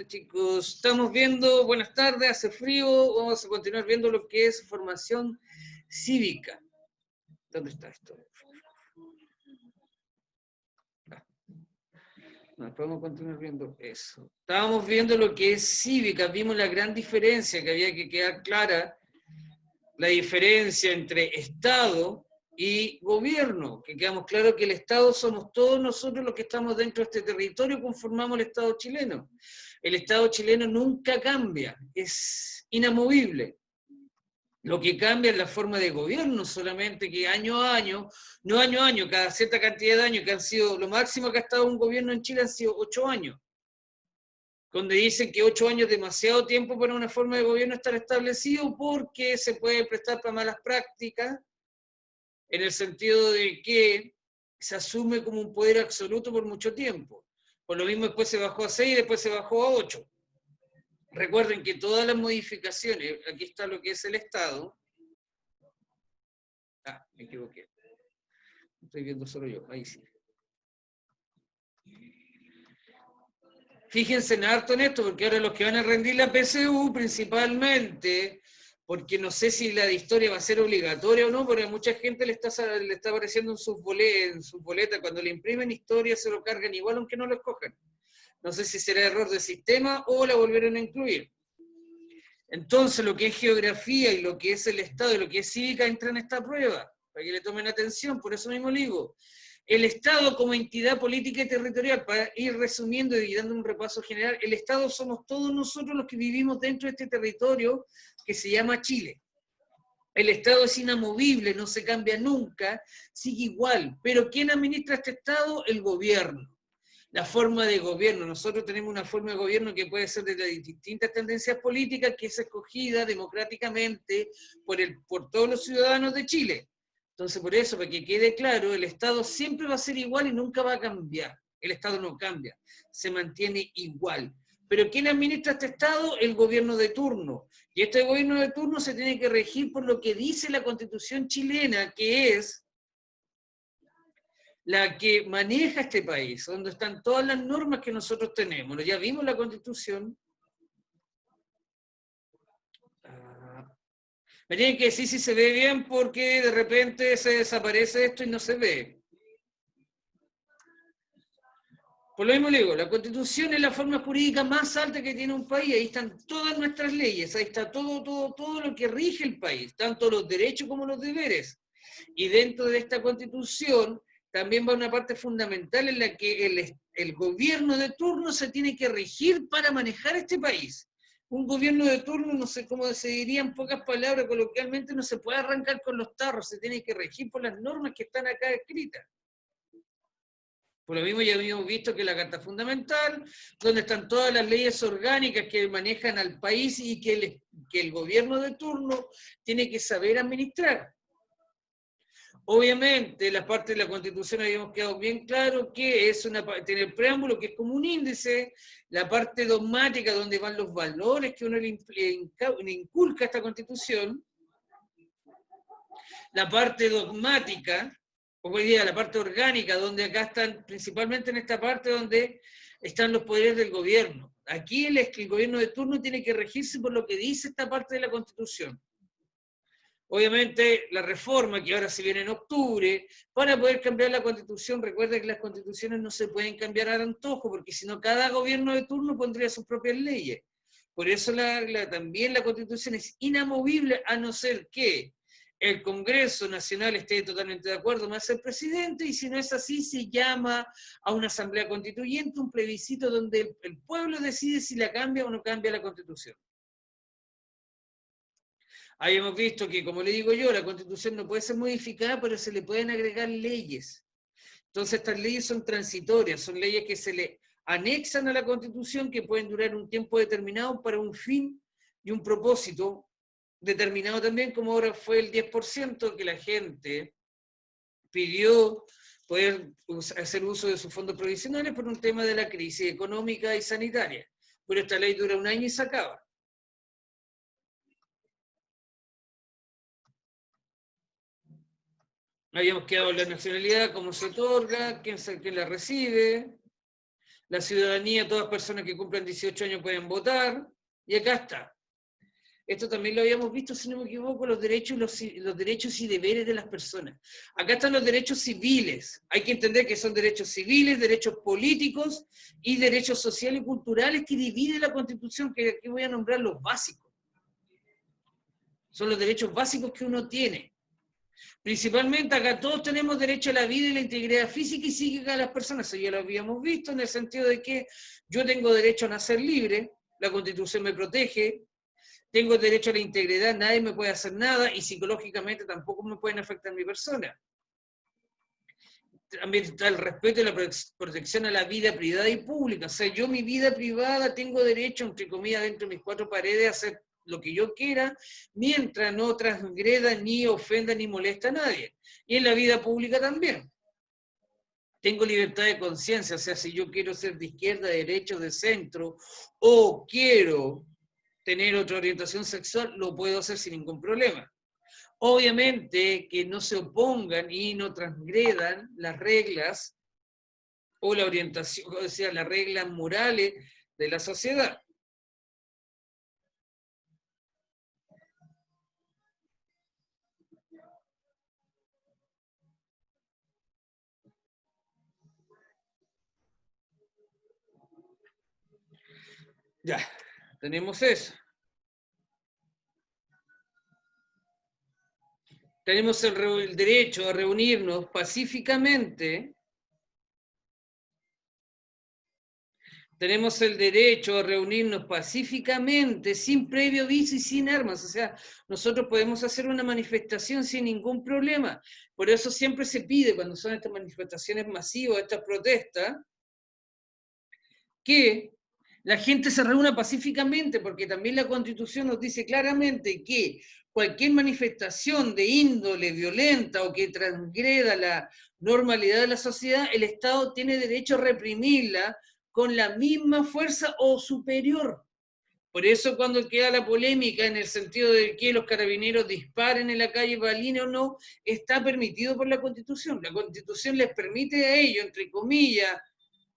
Chicos, estamos viendo, buenas tardes, hace frío, vamos a continuar viendo lo que es formación cívica. ¿Dónde está esto? No, podemos continuar viendo eso. Estábamos viendo lo que es cívica, vimos la gran diferencia, que había que quedar clara, la diferencia entre Estado y gobierno, que quedamos claro que el Estado somos todos nosotros los que estamos dentro de este territorio, conformamos el Estado chileno. El Estado chileno nunca cambia, es inamovible. Lo que cambia es la forma de gobierno, solamente que año a año, no año a año, cada cierta cantidad de años, que han sido, lo máximo que ha estado un gobierno en Chile han sido 8 años, donde dicen que 8 años es demasiado tiempo para una forma de gobierno estar establecido porque se puede prestar para malas prácticas, en el sentido de que se asume como un poder absoluto por mucho tiempo. Por lo mismo después se bajó a 6 y después se bajó a 8. Recuerden que todas las modificaciones, aquí está lo que es el Estado. Me equivoqué. Estoy viendo solo yo, ahí sí. Fíjense en harto en esto, porque ahora los que van a rendir la PSU principalmente, porque no sé si la de historia va a ser obligatoria o no, porque a mucha gente le está apareciendo en sus boletas, cuando le imprimen historia se lo cargan igual aunque no lo escojan. No sé si será error de sistema o la volvieron a incluir. Entonces lo que es geografía y lo que es el Estado y lo que es cívica entra en esta prueba, para que le tomen atención, por eso mismo le digo. El Estado como entidad política y territorial, para ir resumiendo y dando un repaso general, el Estado somos todos nosotros los que vivimos dentro de este territorio que se llama Chile. El Estado es inamovible, no se cambia nunca, sigue igual. Pero ¿quién administra este Estado? El gobierno. La forma de gobierno. Nosotros tenemos una forma de gobierno que puede ser de distintas tendencias políticas, que es escogida democráticamente por todos los ciudadanos de Chile. Entonces, por eso, para que quede claro, el Estado siempre va a ser igual y nunca va a cambiar. El Estado no cambia, se mantiene igual. Pero ¿quién administra este Estado? El gobierno de turno. Y este gobierno de turno se tiene que regir por lo que dice la Constitución chilena, que es la que maneja este país, donde están todas las normas que nosotros tenemos. Ya vimos la Constitución. Me tienen que decir si se ve bien, porque de repente se desaparece esto y no se ve. Por lo mismo le digo, la Constitución es la forma jurídica más alta que tiene un país. Ahí están todas nuestras leyes, ahí está todo lo que rige el país, tanto los derechos como los deberes. Y dentro de esta Constitución también va una parte fundamental en la que el gobierno de turno se tiene que regir para manejar este país. Un gobierno de turno, no sé cómo se diría en pocas palabras, coloquialmente, no se puede arrancar con los tarros, se tiene que regir por las normas que están acá escritas. Por lo mismo ya habíamos visto que la Carta Fundamental, donde están todas las leyes orgánicas que manejan al país y que el gobierno de turno tiene que saber administrar. Obviamente, la parte de la Constitución habíamos quedado bien claro que tiene el preámbulo, que es como un índice, la parte dogmática, donde van los valores que uno le inculca a esta Constitución, la parte dogmática, o hoy día la parte orgánica, donde acá están, principalmente en esta parte donde están los poderes del gobierno. Aquí el gobierno de turno tiene que regirse por lo que dice esta parte de la Constitución. Obviamente, la reforma, que ahora se viene en octubre, para poder cambiar la Constitución, recuerda que las constituciones no se pueden cambiar al antojo, porque si no, cada gobierno de turno pondría sus propias leyes. Por eso también la Constitución es inamovible, a no ser que el Congreso Nacional esté totalmente de acuerdo, más el presidente, y si no es así, se llama a una asamblea constituyente, un plebiscito donde el pueblo decide si la cambia o no cambia la Constitución. Ahí hemos visto que, como le digo yo, la Constitución no puede ser modificada, pero se le pueden agregar leyes. Entonces, estas leyes son transitorias, son leyes que se le anexan a la Constitución, que pueden durar un tiempo determinado para un fin y un propósito determinado también, como ahora fue el 10% que la gente pidió poder hacer uso de sus fondos provisionales por un tema de la crisis económica y sanitaria. Pero esta ley dura un año y se acaba. Habíamos quedado en la nacionalidad, cómo se otorga, quién la recibe. la ciudadanía, todas personas que cumplan 18 años pueden votar, y acá está. Esto también lo habíamos visto, si no me equivoco, los derechos y deberes de las personas. Acá están los derechos civiles. Hay que entender que son derechos civiles, derechos políticos y derechos sociales y culturales que divide la Constitución, que aquí voy a nombrar los básicos. Son los derechos básicos que uno tiene. Principalmente acá todos tenemos derecho a la vida y la integridad física y psíquica de las personas. Eso ya lo habíamos visto en el sentido de que yo tengo derecho a nacer libre, la Constitución me protege, tengo derecho a la integridad, nadie me puede hacer nada y psicológicamente tampoco me pueden afectar mi persona. También está el respeto y la protección a la vida privada y pública. O sea, yo mi vida privada tengo derecho, entre comillas, dentro de mis cuatro paredes a hacer lo que yo quiera, mientras no transgreda, ni ofenda, ni molesta a nadie. Y en la vida pública también. Tengo libertad de conciencia, o sea, si yo quiero ser de izquierda, de derecha, de centro, o quiero tener otra orientación sexual, lo puedo hacer sin ningún problema. Obviamente que no se opongan y no transgredan las reglas o la orientación, o sea, las reglas morales de la sociedad. Ya, tenemos eso. Tenemos el derecho a reunirnos pacíficamente. Tenemos el derecho a reunirnos pacíficamente, sin previo aviso y sin armas. O sea, nosotros podemos hacer una manifestación sin ningún problema. Por eso siempre se pide, cuando son estas manifestaciones masivas, estas protestas, que la gente se reúna pacíficamente, porque también la Constitución nos dice claramente que cualquier manifestación de índole violenta o que transgreda la normalidad de la sociedad, el Estado tiene derecho a reprimirla con la misma fuerza o superior. Por eso cuando queda la polémica en el sentido de que los carabineros disparen en la calle Balines o no, está permitido por la Constitución. La Constitución les permite a ellos, entre comillas,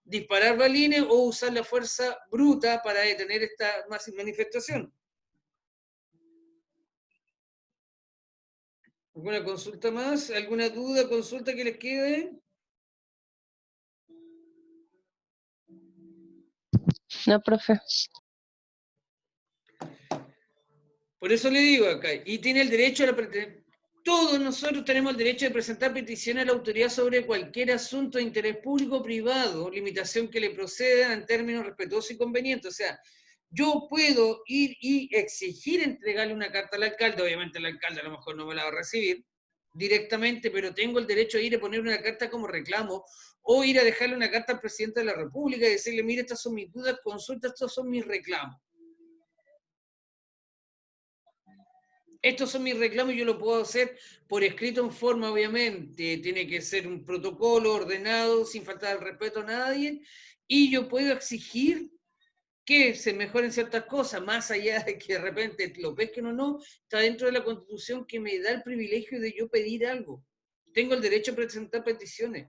disparar balines o usar la fuerza bruta para detener esta manifestación. ¿Alguna consulta más? ¿Alguna duda, consulta que les quede? No, profe. Por eso le digo acá, y tiene el derecho a todos nosotros tenemos el derecho de presentar peticiones a la autoridad sobre cualquier asunto de interés público o privado, limitación que le proceda en términos respetuosos y convenientes. O sea, yo puedo ir y exigir entregarle una carta al alcalde, obviamente el alcalde a lo mejor no me la va a recibir directamente, pero tengo el derecho a ir a poner una carta como reclamo, o ir a dejarle una carta al presidente de la República y decirle, mire, estas son mis dudas, consultas, estos son mis reclamos. Estos son mis reclamos y yo lo puedo hacer por escrito en forma, obviamente. Tiene que ser un protocolo ordenado, sin faltar el respeto a nadie. Y yo puedo exigir que se mejoren ciertas cosas, más allá de que de repente lo pesquen o no, está dentro de la Constitución que me da el privilegio de yo pedir algo. Tengo el derecho a presentar peticiones.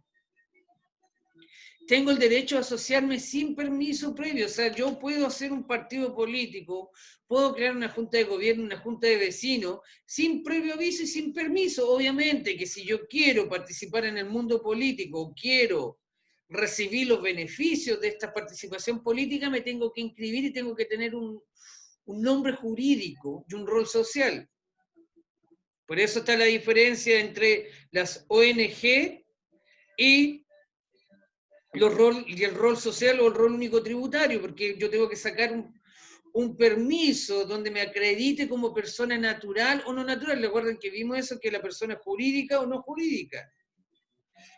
Tengo el derecho a asociarme sin permiso previo, o sea, yo puedo hacer un partido político, puedo crear una junta de gobierno, una junta de vecinos, sin previo aviso y sin permiso. Obviamente que si yo quiero participar en el mundo político, quiero recibir los beneficios de esta participación política, me tengo que inscribir y tengo que tener un nombre jurídico y un rol social. Por eso está la diferencia entre las ONG y el rol social o el rol único tributario, porque yo tengo que sacar un permiso donde me acredite como persona natural o no natural. Recuerden que vimos eso, que la persona es jurídica o no jurídica.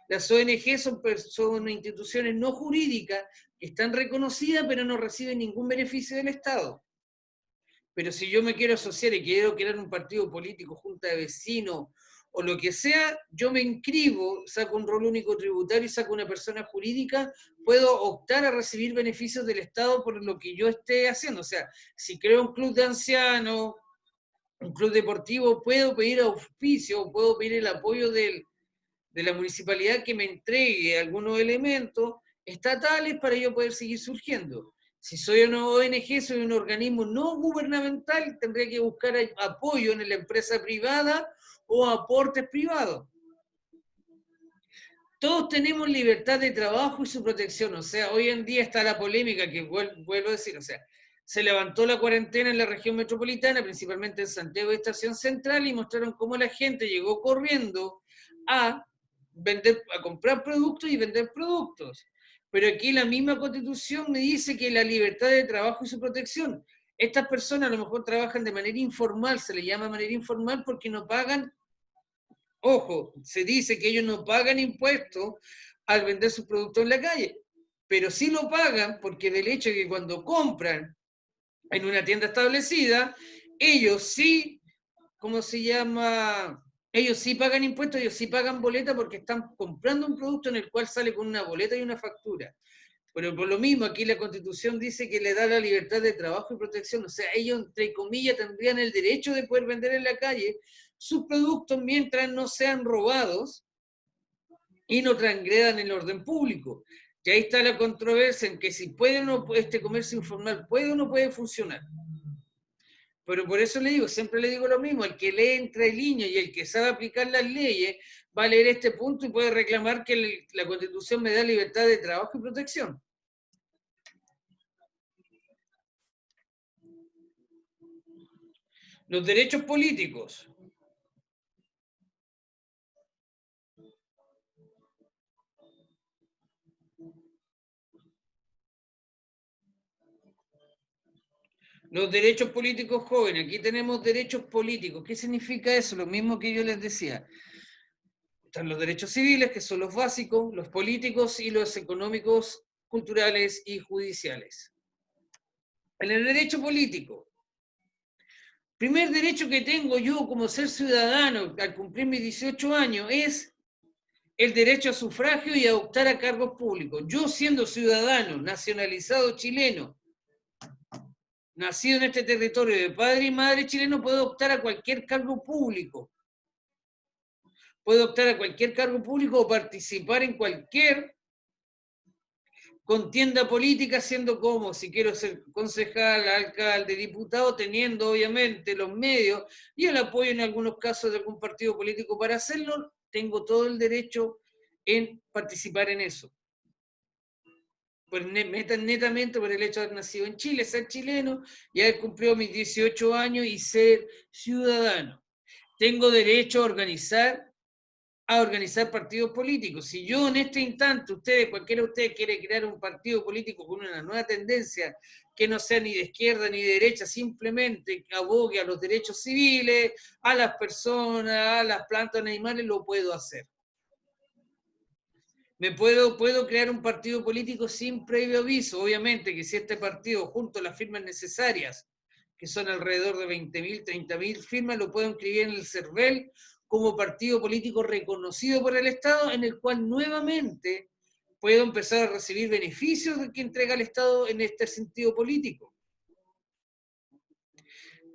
Las ONG son instituciones no jurídicas que están reconocidas pero no reciben ningún beneficio del Estado. Pero si yo me quiero asociar y quiero crear un partido político, junta de vecinos o lo que sea, yo me inscribo, saco un rol único tributario y saco una persona jurídica, puedo optar a recibir beneficios del Estado por lo que yo esté haciendo. O sea, si creo un club de ancianos, un club deportivo, puedo pedir auspicio, puedo pedir el apoyo de la municipalidad que me entregue algunos elementos estatales para yo poder seguir surgiendo. Si soy una ONG, soy un organismo no gubernamental, tendría que buscar apoyo en la empresa privada o aportes privados. Todos tenemos libertad de trabajo y su protección. O sea, hoy en día está la polémica que vuelvo a decir, o sea, se levantó la cuarentena en la región metropolitana, principalmente en Santiago y Estación Central, y mostraron cómo la gente llegó corriendo a comprar productos y vender productos. Pero aquí la misma Constitución me dice que la libertad de trabajo y su protección. Estas personas a lo mejor trabajan de manera informal, se les llama manera informal porque no pagan. Ojo, se dice que ellos no pagan impuestos al vender sus productos en la calle, pero sí lo pagan porque del hecho de que cuando compran en una tienda establecida, ellos sí, ¿cómo se llama? Ellos sí pagan impuestos, ellos sí pagan boleta porque están comprando un producto en el cual sale con una boleta y una factura. Pero por lo mismo, aquí la Constitución dice que le da la libertad de trabajo y protección. O sea, ellos, entre comillas, tendrían el derecho de poder vender en la calle sus productos mientras no sean robados y no transgredan el orden público. Y ahí está la controversia en que si puede o no, este comercio informal puede o no puede funcionar. Pero por eso le digo, siempre le digo lo mismo, el que lee entre líneas y el que sabe aplicar las leyes va a leer este punto y puede reclamar que la Constitución me da libertad de trabajo y protección. Los derechos políticos. Los derechos políticos jóvenes. Aquí tenemos derechos políticos. ¿Qué significa eso? Lo mismo que yo les decía. Están los derechos civiles, que son los básicos, los políticos y los económicos, culturales y judiciales. En el derecho político, primer derecho que tengo yo como ser ciudadano al cumplir mis 18 años es el derecho a sufragio y a optar a cargos públicos. Yo siendo ciudadano, nacionalizado chileno, nacido en este territorio de padre y madre chileno, puedo optar a cualquier cargo público. Puedo optar a cualquier cargo público o participar en cualquier contienda política, siendo como, si quiero ser concejal, alcalde, diputado, teniendo obviamente los medios y el apoyo en algunos casos de algún partido político para hacerlo, tengo todo el derecho en participar en eso. Pues netamente por el hecho de haber nacido en Chile, ser chileno y haber cumplido mis 18 años y ser ciudadano. Tengo derecho a organizar partidos políticos. Si yo en este instante, cualquiera de ustedes quiere crear un partido político con una nueva tendencia que no sea ni de izquierda ni de derecha, simplemente que abogue a los derechos civiles, a las personas, a las plantas animales, lo puedo hacer. Puedo crear un partido político sin previo aviso. Obviamente que si este partido, junto a las firmas necesarias, que son alrededor de 20.000, 30.000 firmas, lo puedo inscribir en el CERVEL como partido político reconocido por el Estado, en el cual nuevamente puedo empezar a recibir beneficios que entrega el Estado en este sentido político.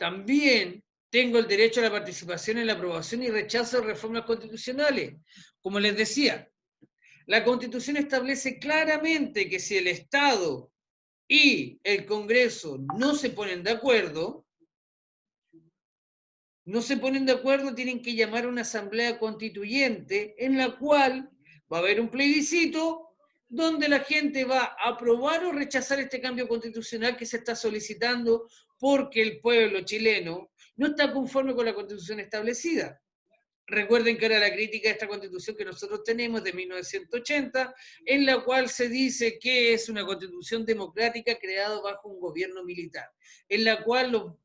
También tengo el derecho a la participación en la aprobación y rechazo de reformas constitucionales. Como les decía, la Constitución establece claramente que si el Estado y el Congreso no se ponen de acuerdo, tienen que llamar a una asamblea constituyente en la cual va a haber un plebiscito donde la gente va a aprobar o rechazar este cambio constitucional que se está solicitando porque el pueblo chileno no está conforme con la Constitución establecida. Recuerden que era la crítica de esta Constitución que nosotros tenemos de 1980, en la cual se dice que es una Constitución democrática creada bajo un gobierno militar, en la cual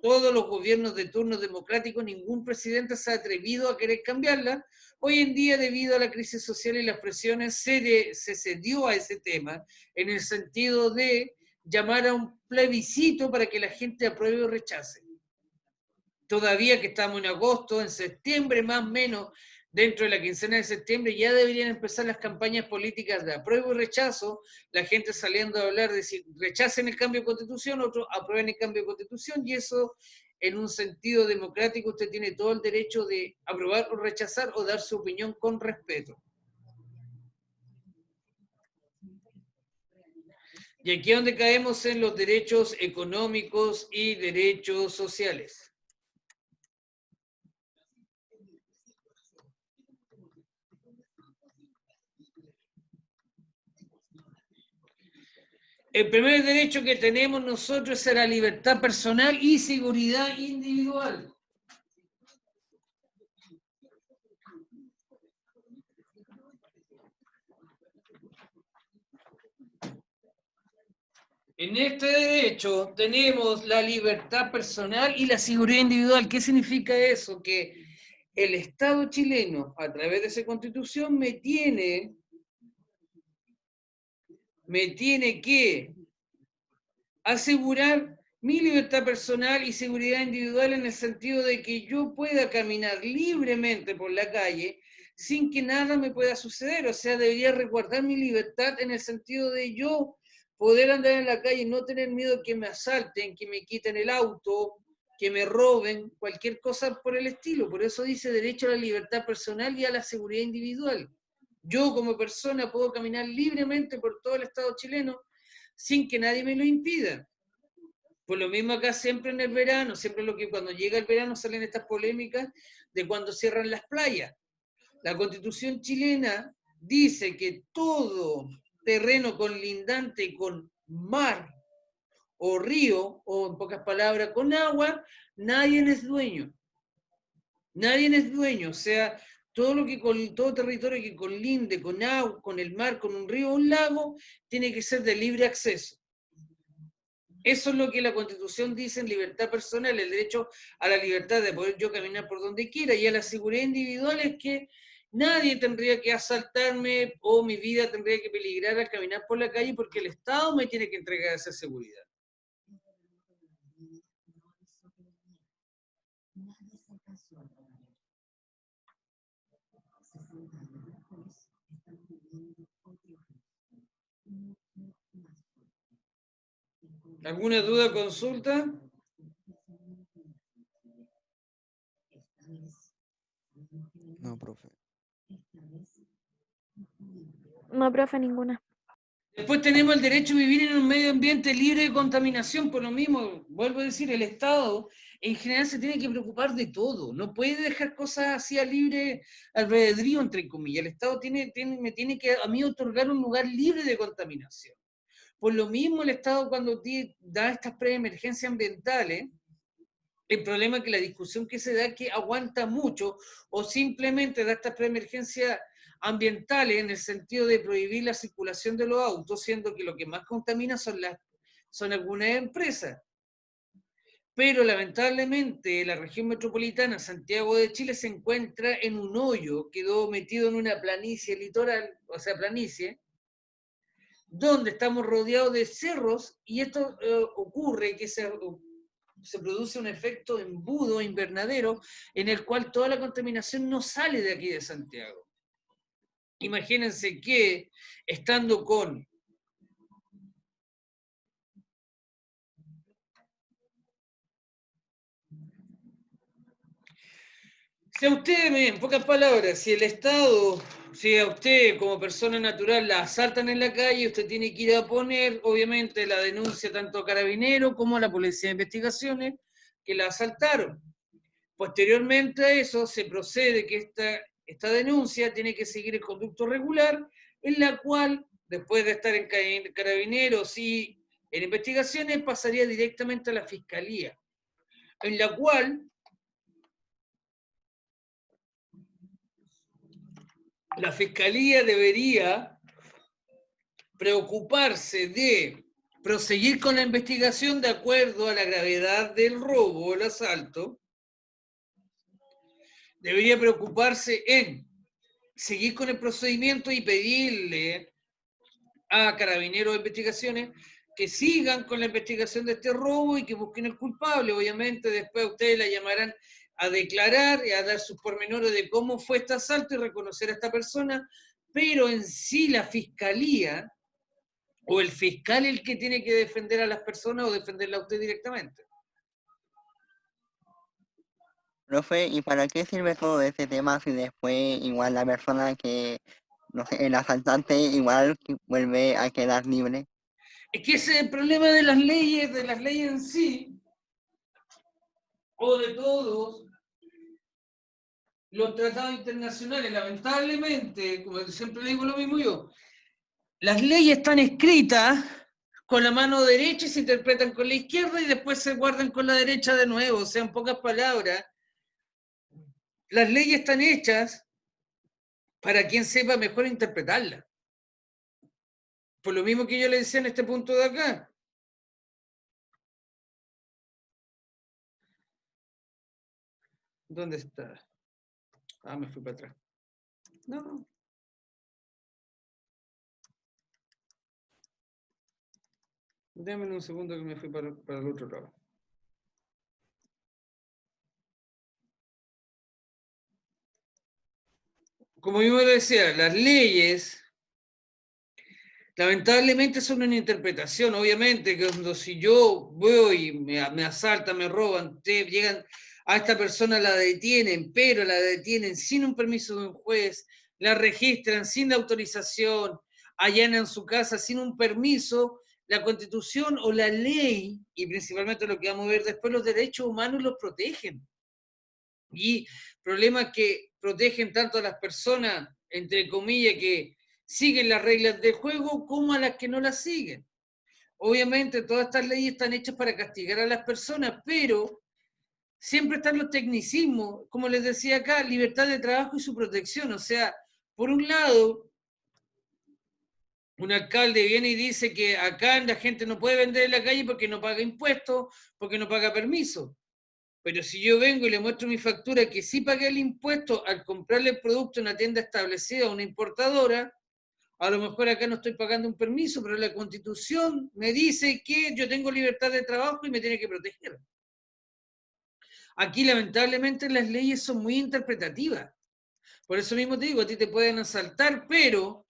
todos los gobiernos de turno democrático, ningún presidente se ha atrevido a querer cambiarla. Hoy en día, debido a la crisis social y las presiones, se cedió a ese tema, en el sentido de llamar a un plebiscito para que la gente apruebe o rechace. Todavía que estamos en agosto, en septiembre más o menos, dentro de la quincena de septiembre, ya deberían empezar las campañas políticas de apruebo y rechazo, la gente saliendo a hablar de decir, rechacen el cambio de constitución, otros aprueben el cambio de constitución, y eso, en un sentido democrático, usted tiene todo el derecho de aprobar o rechazar o dar su opinión con respeto. Y aquí es donde caemos en los derechos económicos y derechos sociales. El primer derecho que tenemos nosotros es a la libertad personal y seguridad individual. En este derecho tenemos la libertad personal y la seguridad individual. ¿Qué significa eso? Que el Estado chileno, a través de esa Constitución, me tiene que asegurar mi libertad personal y seguridad individual en el sentido de que yo pueda caminar libremente por la calle sin que nada me pueda suceder. O sea, debería resguardar mi libertad en el sentido de yo poder andar en la calle y no tener miedo que me asalten, que me quiten el auto, que me roben, cualquier cosa por el estilo. Por eso dice derecho a la libertad personal y a la seguridad individual. Yo como persona puedo caminar libremente por todo el Estado chileno sin que nadie me lo impida. Por lo mismo acá siempre en el verano, siempre lo que cuando llega el verano salen estas polémicas de cuando cierran las playas. La Constitución chilena dice que todo terreno colindante con mar o río, o en pocas palabras, con agua, nadie es dueño. Nadie es dueño, o sea, todo territorio que colinde con agua, con el mar, con un río o un lago, tiene que ser de libre acceso. Eso es lo que la Constitución dice en libertad personal, el derecho a la libertad de poder yo caminar por donde quiera, y a la seguridad individual es que nadie tendría que asaltarme o mi vida tendría que peligrar al caminar por la calle porque el Estado me tiene que entregar esa seguridad. ¿Alguna duda, consulta? No, profe. No, profe, ninguna. Después tenemos el derecho a vivir en un medio ambiente libre de contaminación, por lo mismo, vuelvo a decir, el Estado en general se tiene que preocupar de todo, no puede dejar cosas así a libre albedrío, entre comillas. El Estado me tiene que a mí otorgar un lugar libre de contaminación. Por lo mismo el Estado cuando da estas preemergencias ambientales, el problema es que la discusión que se da es que aguanta mucho o simplemente da estas preemergencias ambientales en el sentido de prohibir la circulación de los autos, siendo que lo que más contamina son algunas empresas. Pero lamentablemente la región metropolitana, Santiago de Chile, se encuentra en un hoyo, quedó metido en una planicie litoral, o sea, planicie, donde estamos rodeados de cerros, y esto ocurre que se produce un efecto embudo invernadero en el cual toda la contaminación no sale de aquí de Santiago. Imagínense que estando con si a usted, en pocas palabras, si el Estado, si a usted como persona natural la asaltan en la calle, usted tiene que ir a poner, obviamente, la denuncia tanto a Carabineros como a la Policía de Investigaciones que la asaltaron. Posteriormente a eso se procede que esta denuncia tiene que seguir el conducto regular, en la cual, después de estar en Carabineros y en investigaciones, pasaría directamente a la Fiscalía, en la cual la Fiscalía debería preocuparse de proseguir con la investigación de acuerdo a la gravedad del robo o el asalto, debería preocuparse en seguir con el procedimiento y pedirle a Carabineros de Investigaciones que sigan con la investigación de este robo y que busquen el culpable. Obviamente después ustedes la llamarán a declarar y a dar sus pormenores de cómo fue este asalto y reconocer a esta persona, pero en sí la Fiscalía o el fiscal el que tiene que defender a las personas o defenderla a usted directamente. Profe, ¿y para qué sirve todo ese tema si después igual la persona que, no sé, el asaltante igual vuelve a quedar libre? Es que ese es el problema de las leyes en sí, o de todos los tratados internacionales. Lamentablemente, como siempre digo lo mismo yo, las leyes están escritas con la mano derecha y se interpretan con la izquierda y después se guardan con la derecha de nuevo. O sea, en pocas palabras, las leyes están hechas para quien sepa mejor interpretarlas. Por lo mismo que yo le decía en este punto de acá. ¿Dónde está? Ah, me fui para atrás. No. Déjame un segundo que me fui para el otro lado. Como yo me decía, las leyes lamentablemente son una interpretación. Obviamente, que cuando si yo voy y me asaltan, me roban, llegan a esta persona, la detienen, pero la detienen sin un permiso de un juez, la registran sin la autorización, allanan su casa sin un permiso, la Constitución o la ley, y principalmente lo que vamos a ver después, los derechos humanos los protegen. Y problemas que protegen tanto a las personas, entre comillas, que siguen las reglas del juego, como a las que no las siguen. Obviamente todas estas leyes están hechas para castigar a las personas, pero siempre están los tecnicismos, como les decía acá, libertad de trabajo y su protección. O sea, por un lado, un alcalde viene y dice que acá la gente no puede vender en la calle porque no paga impuestos, porque no paga permiso. Pero si yo vengo y le muestro mi factura que sí pagué el impuesto al comprarle el producto en una tienda establecida a una importadora, a lo mejor acá no estoy pagando un permiso, pero la Constitución me dice que yo tengo libertad de trabajo y me tiene que proteger. Aquí lamentablemente las leyes son muy interpretativas. Por eso mismo te digo, a ti te pueden asaltar, pero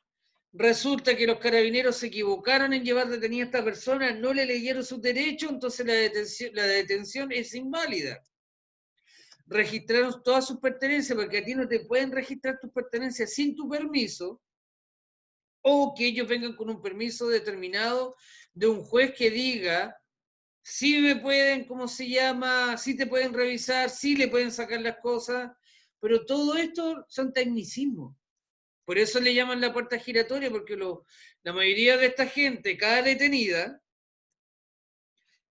resulta que los carabineros se equivocaron en llevar detenida a esta persona, no le leyeron sus derechos, entonces la detención es inválida. Registraron todas sus pertenencias, porque a ti no te pueden registrar tus pertenencias sin tu permiso, o que ellos vengan con un permiso determinado de un juez que diga si me pueden, ¿cómo se llama? Si te pueden revisar, si le pueden sacar las cosas, pero todo esto son tecnicismos. Por eso le llaman la puerta giratoria, porque la mayoría de esta gente, cada detenida,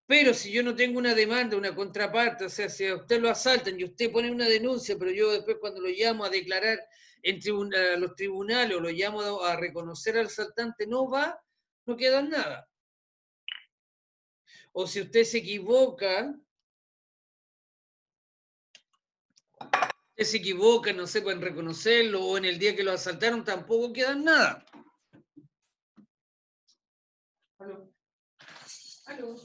pero si yo no tengo una demanda, una contraparte, o sea, si a usted lo asaltan y usted pone una denuncia, pero yo después cuando lo llamo a declarar a los tribunales o lo llamo a reconocer al asaltante, no va, no queda en nada. O si usted se equivoca, no sé, pueden reconocerlo, o en el día que lo asaltaron tampoco queda en nada. ¿Aló? ¿Aló?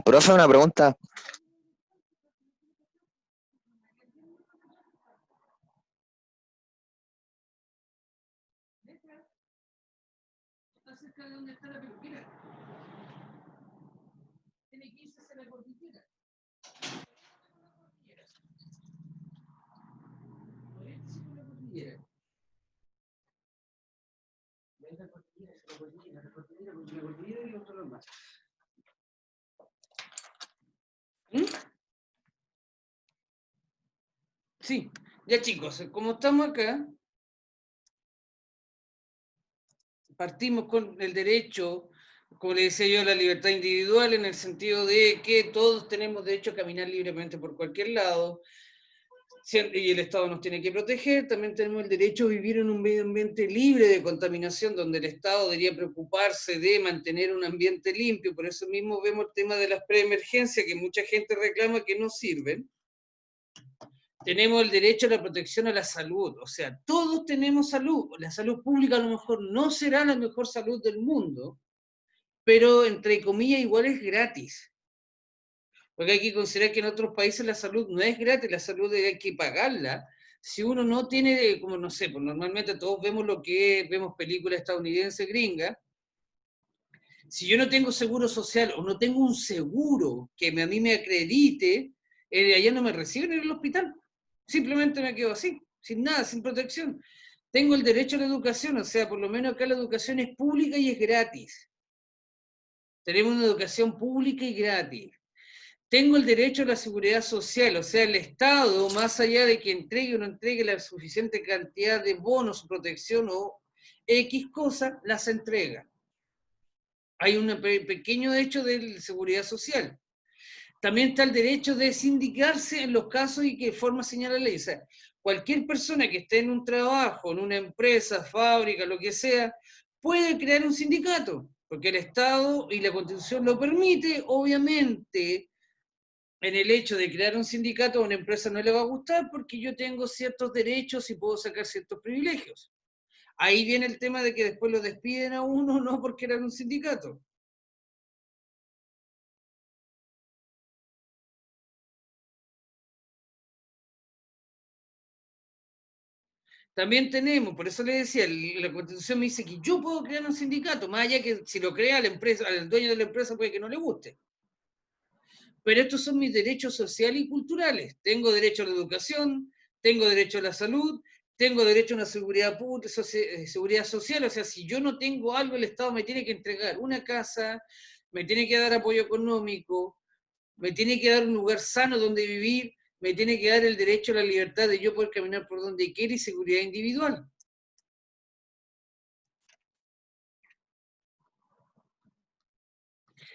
Profe, una pregunta. Está cerca de donde está la peluquera. Tiene que irse hacia la cordillera. Sí, ya chicos, como estamos acá, partimos con el derecho, como le decía yo, a la libertad individual, en el sentido de que todos tenemos derecho a caminar libremente por cualquier lado, y el Estado nos tiene que proteger. También tenemos el derecho a vivir en un medio ambiente libre de contaminación, donde el Estado debería preocuparse de mantener un ambiente limpio. Por eso mismo vemos el tema de las preemergencias, que mucha gente reclama que no sirven. Tenemos el derecho a la protección a la salud, o sea, todos tenemos salud. La salud pública a lo mejor no será la mejor salud del mundo, pero entre comillas igual es gratis. Porque hay que considerar que en otros países la salud no es gratis, la salud hay que pagarla. Si uno no tiene, como no sé, pues normalmente todos vemos vemos películas estadounidenses gringas. Si yo no tengo seguro social o no tengo un seguro que a mí me acredite, allá no me reciben en el hospital. Simplemente me quedo así, sin nada, sin protección. Tengo el derecho a la educación, o sea, por lo menos acá la educación es pública y es gratis. Tenemos una educación pública y gratis. Tengo el derecho a la seguridad social, o sea, el Estado, más allá de que entregue o no entregue la suficiente cantidad de bonos, protección o X cosas, las entrega. Hay un pequeño derecho de seguridad social. También está el derecho de sindicarse en los casos y que forma señala la ley. O sea, cualquier persona que esté en un trabajo, en una empresa, fábrica, lo que sea, puede crear un sindicato, porque el Estado y la Constitución lo permite. Obviamente, en el hecho de crear un sindicato a una empresa no le va a gustar porque yo tengo ciertos derechos y puedo sacar ciertos privilegios. Ahí viene el tema de que después lo despiden a uno, no porque era un sindicato. También tenemos, por eso le decía, la Constitución me dice que yo puedo crear un sindicato, más allá que si lo crea la empresa, al dueño de la empresa puede que no le guste. Pero estos son mis derechos sociales y culturales. Tengo derecho a la educación, tengo derecho a la salud, tengo derecho a una seguridad pública, seguridad social. O sea, si yo no tengo algo, el Estado me tiene que entregar una casa, me tiene que dar apoyo económico, me tiene que dar un lugar sano donde vivir, me tiene que dar el derecho a la libertad de yo poder caminar por donde quiera y seguridad individual.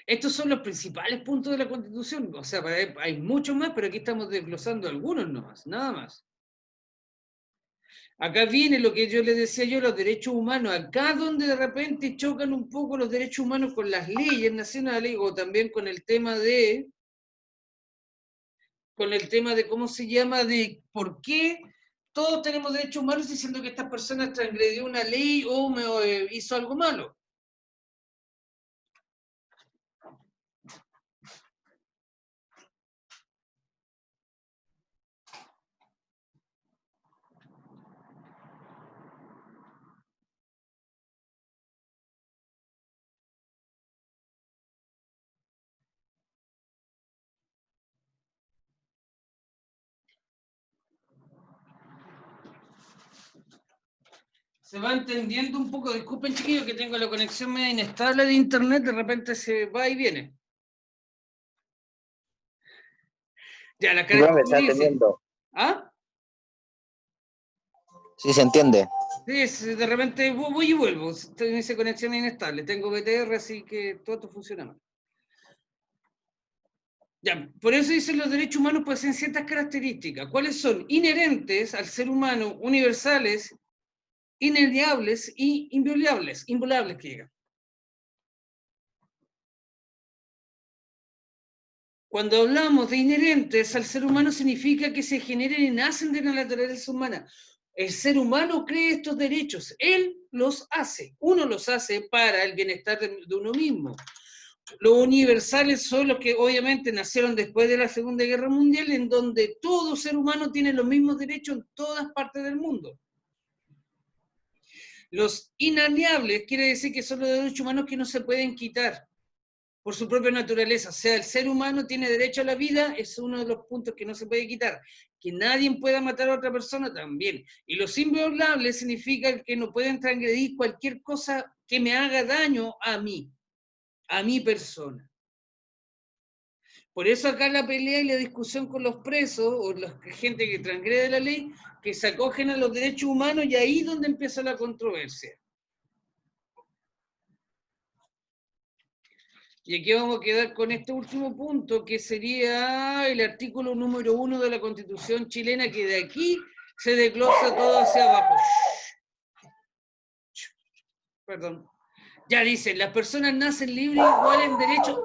Estos son los principales puntos de la Constitución. O sea, hay muchos más, pero aquí estamos desglosando algunos nomás, nada más. Acá viene lo que yo les decía yo, los derechos humanos. Acá donde de repente chocan un poco los derechos humanos con las leyes nacionales o también con el tema de ¿cómo se llama? De por qué todos tenemos derechos humanos diciendo que esta persona transgredió una ley o hizo algo malo. Se va entendiendo un poco, disculpen chiquillos que tengo la conexión media inestable de internet, de repente se va y viene. Ya, la Sí, profe, característica está dice. entendiendo. ¿Ah? Sí, se entiende. Sí, de repente voy y vuelvo, estoy en esa conexión inestable, tengo BTR, así que todo esto funciona mal. Ya, por eso dicen los derechos humanos poseen ciertas características. ¿Cuáles son? Inherentes al ser humano, universales, inaliables y inviolables que digan. Cuando hablamos de inherentes al ser humano significa que se generen y nacen de la naturaleza humana. El ser humano cree estos derechos, él los hace, uno los hace para el bienestar de uno mismo. Los universales son los que obviamente nacieron después de la Segunda Guerra Mundial, en donde todo ser humano tiene los mismos derechos en todas partes del mundo. Los inalienables quiere decir que son los derechos humanos que no se pueden quitar por su propia naturaleza. O sea, el ser humano tiene derecho a la vida, es uno de los puntos que no se puede quitar. Que nadie pueda matar a otra persona también. Y los inviolables significa que no pueden transgredir cualquier cosa que me haga daño a mi persona. Por eso acá la pelea y la discusión con los presos o la gente que transgrede la ley, que se acogen a los derechos humanos y ahí es donde empieza la controversia. Y aquí vamos a quedar con este último punto, que sería el artículo número 1 de la Constitución chilena, que de aquí se desglosa todo hacia abajo. Perdón. Ya dice, las personas nacen libres y iguales en derechos.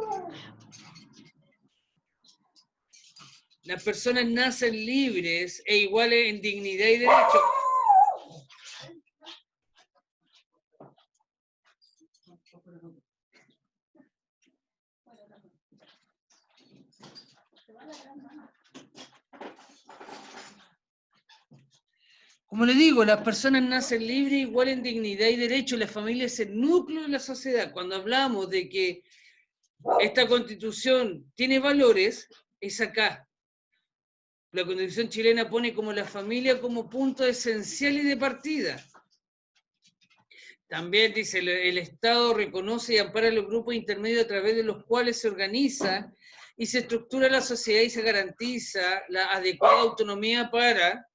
las personas nacen libres e iguales en dignidad y derecho. Como le digo, las personas nacen libres, igual en dignidad y derecho, la familia es el núcleo de la sociedad. Cuando hablamos de que esta Constitución tiene valores, es acá. La Constitución chilena pone como la familia como punto esencial y de partida. También dice, el Estado reconoce y ampara los grupos intermedios a través de los cuales se organiza y se estructura la sociedad y se garantiza la adecuada autonomía para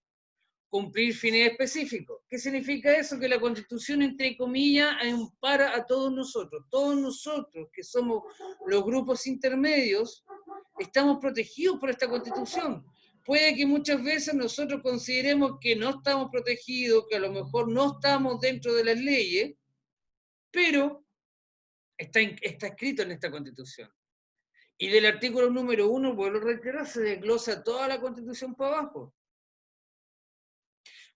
cumplir fines específicos. ¿Qué significa eso? Que la Constitución, entre comillas, ampara a todos nosotros que somos los grupos intermedios, estamos protegidos por esta Constitución. Puede que muchas veces nosotros consideremos que no estamos protegidos, que a lo mejor no estamos dentro de las leyes, pero está escrito en esta Constitución. Y del artículo número 1, vuelvo a reiterar, se desglosa toda la Constitución para abajo.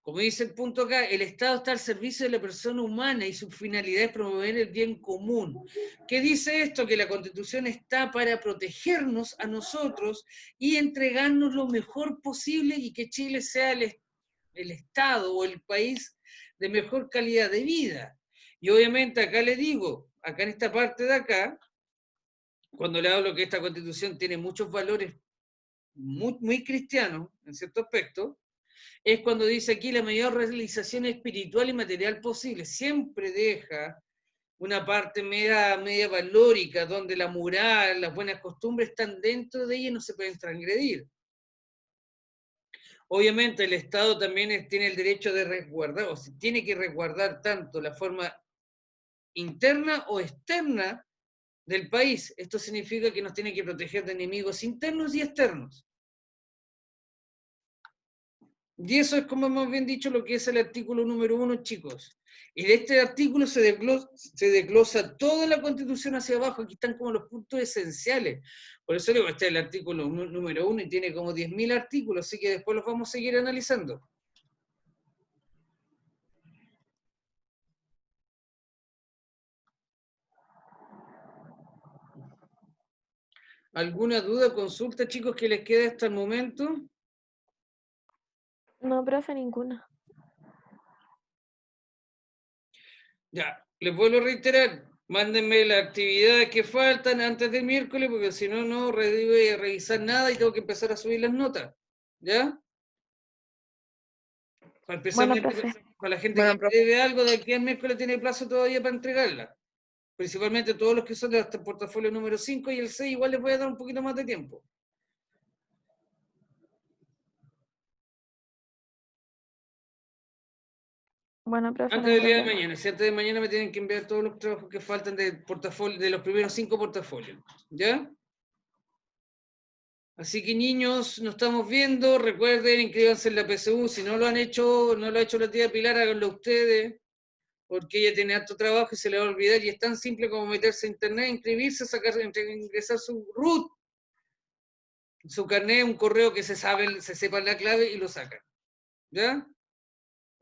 Como dice el punto acá, el Estado está al servicio de la persona humana y su finalidad es promover el bien común. ¿Qué dice esto? Que la Constitución está para protegernos a nosotros y entregarnos lo mejor posible y que Chile sea el Estado o el país de mejor calidad de vida. Y obviamente acá le digo, acá en esta parte de acá, cuando le hablo que esta Constitución tiene muchos valores muy cristianos, en cierto aspecto, es cuando dice aquí la mayor realización espiritual y material posible. Siempre deja una parte media valórica, donde la moral, las buenas costumbres están dentro de ella y no se pueden transgredir. Obviamente el Estado también tiene el derecho de resguardar, o se tiene que resguardar tanto la forma interna o externa del país. Esto significa que nos tiene que proteger de enemigos internos y externos. Y eso es, como hemos bien dicho, lo que es el artículo número 1, chicos. Y de este artículo se desglosa toda la Constitución hacia abajo. Aquí están como los puntos esenciales. Por eso digo, este es el artículo número 1 y tiene como 10.000 artículos, así que después los vamos a seguir analizando. ¿Alguna duda, consulta, chicos, que les quede hasta el momento? No, profe, ninguna. Ya, les vuelvo a reiterar, mándenme las actividades que faltan antes del miércoles, porque si no, no voy a revisar nada y tengo que empezar a subir las notas. ¿Ya? Especialmente para la gente que debe algo, de aquí al miércoles tiene plazo todavía para entregarla. Principalmente todos los que son de hasta el portafolio número 5 y el 6, igual les voy a dar un poquito más de tiempo. Bueno, profe, Antes del día de mañana, si antes de mañana me tienen que enviar todos los trabajos que faltan del portafolio, de los primeros 5 portafolios. ¿Ya? Así que niños, nos estamos viendo. Recuerden, inscríbanse en la PSU. Si no lo han hecho, no lo ha hecho la tía Pilar, háganlo ustedes, porque ella tiene harto trabajo y se le va a olvidar. Y es tan simple como meterse a internet, inscribirse, ingresar su root, su carnet, un correo que se sepa la clave y lo sacan. ¿Ya?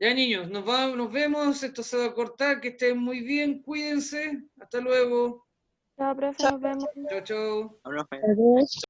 Ya, niños, nos vemos. Esto se va a cortar. Que estén muy bien. Cuídense. Hasta luego. Chao, profe, nos vemos. Chao, chao. Profe. Adiós.